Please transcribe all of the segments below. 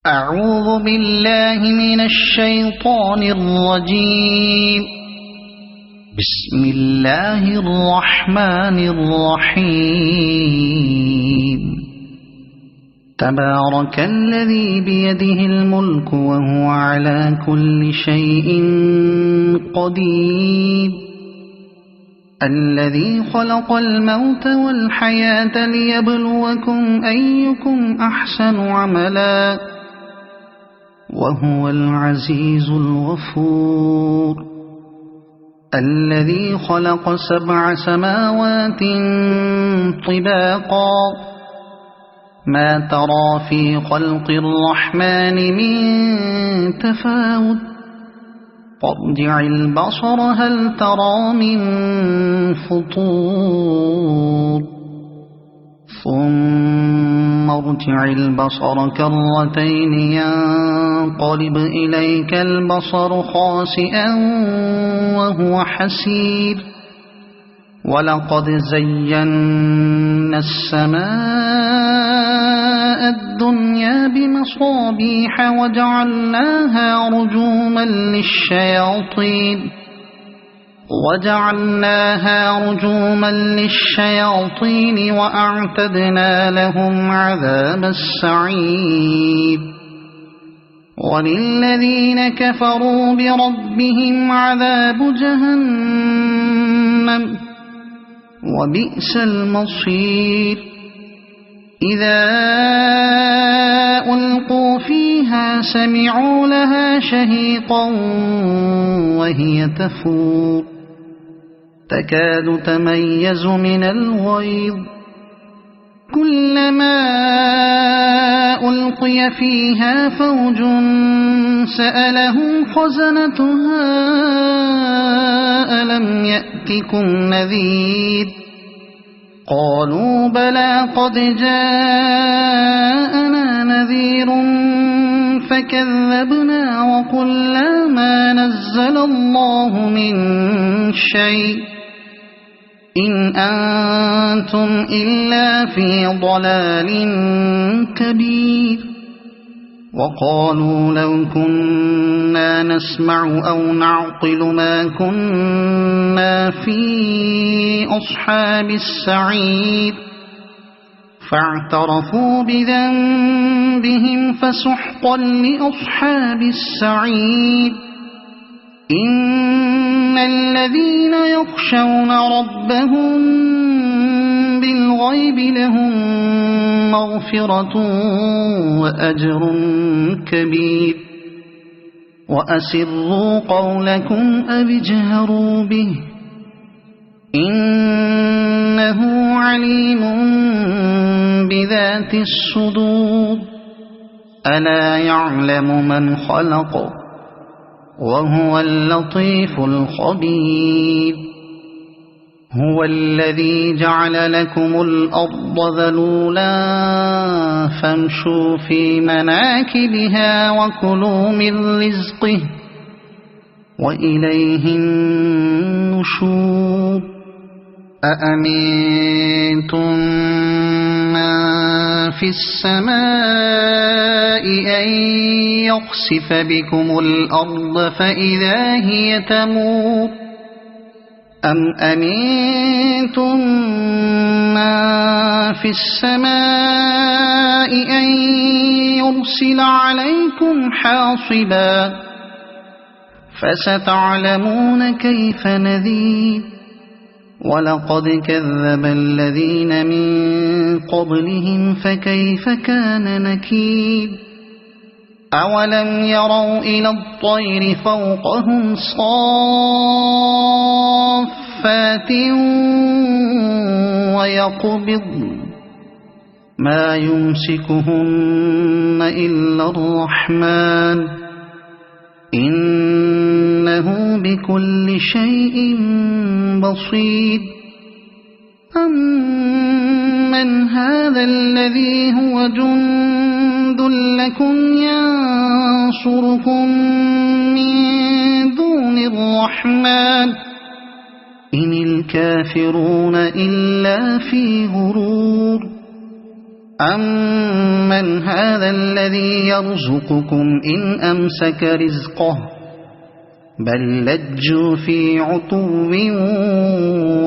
أعوذ بالله من الشيطان الرجيم. بسم الله الرحمن الرحيم. تبارك الذي بيده الملك وهو على كل شيء قدير. الذي خلق الموت والحياة ليبلوكم أيكم أحسن عملا وهو العزيز الغفور. الذي خلق 7 سماوات طباقا ما ترى في خلق الرحمن من تفاوت فارجع البصر هل ترى من فطور ثم ارجع البصر كرتين ينقلب إليك البصر خاسئا وهو حسير. ولقد زينا السماء الدنيا بمصابيح وجعلناها رجوما للشياطين وأعتدنا لهم عذاب السعير. وللذين كفروا بربهم عذاب جهنم وبئس المصير. إذا ألقوا فيها سمعوا لها شهيقا وهي تفور تكاد تميز من الغيظ. كلما ألقي فيها فوج سألهم خزنتها ألم يأتكم نذير قالوا بلى قد جاءنا نذير فكذبنا وقلنا ما نزل الله من شيء إن أنتم إلا في ضلال كبير. وقالوا لو كنا نسمع أو نعقل ما كنا في أصحاب السعير فاعترفوا بذنبهم فسحقا لأصحاب السعير. إن الذين يخشون ربهم بالغيب لهم مغفرة وأجر كبير. وأسروا قولكم أو اجهروا به إنه عليم بذات الصدور. ألا يعلم من خلق وهو اللطيف الخبير. هو الذي جعل لكم الأرض ذلولا فامشوا في مناكبها وكلوا من رزقه وإليه النشور. أأمنتم من في السماء أن يخسف بكم الأرض فإذا هي تمور أم أمنتم من في السماء أن يرسل عليكم حاصبا فستعلمون كيف نذير. ولقد كذب الذين من قبلهم فكيف كان نكير. أولم يروا إلى الطير فوقهم صافات ويقبضن ما يمسكهن إلا الرحمن إنه بكل شيء بصير. أمن هذا الذي هو جند لكم ينصركم من دون الرحمن إن الكافرون إلا في غرور. أَمَّنْ هَذَا الَّذِي يَرْزُقُكُمْ إِنْ أَمْسَكَ رِزْقَهُ بَل لَّجُّوا فِي عُتُوٍّ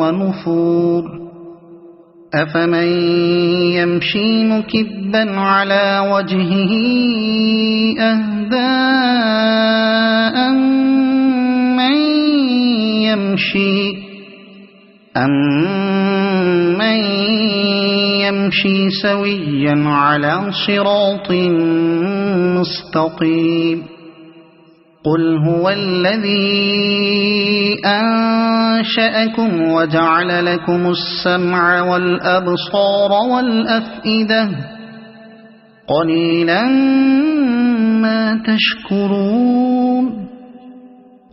وَنُفُورٍ أَفَمَن يَمْشِي مُكِبًّا عَلَى وَجْهِهِ أَهْدَىٰ أَمَّن يَمْشِي سَوِيًّا عَلَى صِرَاطٍ مُّسْتَقِيمٍ قُلْ هُوَ الَّذِي أَنشَأَكُمْ وَجَعَلَ لَكُمُ السَّمْعَ وَالْأَبْصَارَ وَالْأَفْئِدَةَ قَلِيلًا مَّا تَشْكُرُونَ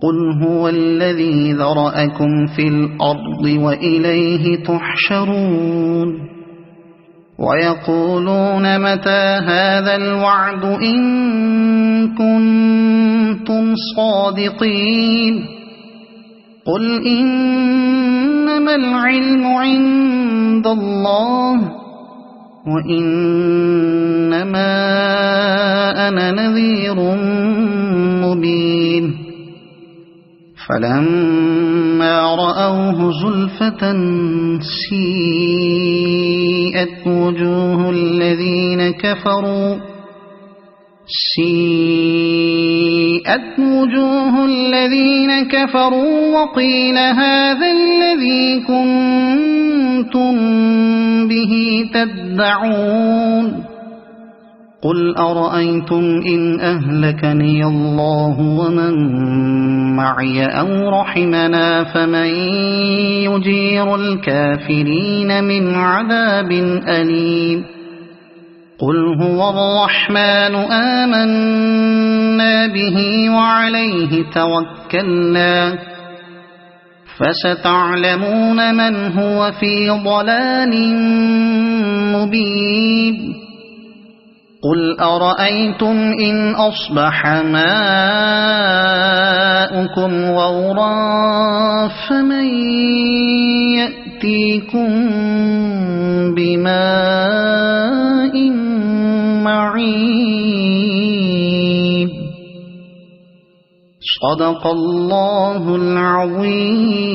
قُلْ هُوَ الَّذِي ذَرَأَكُمْ فِي الْأَرْضِ وَإِلَيْهِ تُحْشَرُونَ وَيَقُولُونَ مَتَىٰ هَٰذَا الْوَعْدُ إِن كُنتُمْ صَادِقِينَ قُلْ إِنَّمَا الْعِلْمُ عِندَ اللَّهِ وَإِنَّمَا أَنَا نَذِيرٌ مُّبِينٌ فَلَمَّا رَأَوْهُ زُلْفَةً سِيئَتْ وُجُوهُ الَّذِينَ كَفَرُوا وَقِيلَ هَٰذَا الَّذِي كُنتُم بِهِ تَدَّعُونَ قُلْ أَرَأَيْتُمْ إِنْ أَهْلَكَنِيَ اللَّهُ وَمَن مَّعِيَ أَوْ رَحِمَنَا فَمَن يُجِيرُ الْكَافِرِينَ مِنْ عَذَابٍ أَلِيمٍ قُلْ هُوَ الرَّحْمَٰنُ آمَنَّا بِهِ وَعَلَيْهِ تَوَكَّلْنَا فَسَتَعْلَمُونَ مَنْ هُوَ فِي ضَلَالٍ مُّبِينٍ قُلْ أَرَأَيْتُمْ إِنْ أَصْبَحَ مَاؤُكُمْ غَوْرًا فَمَن يَأْتِيكُم بِمَاءٍ مَّعِينٍ صَدَقَ اللَّهُ الْعَظِيمُ.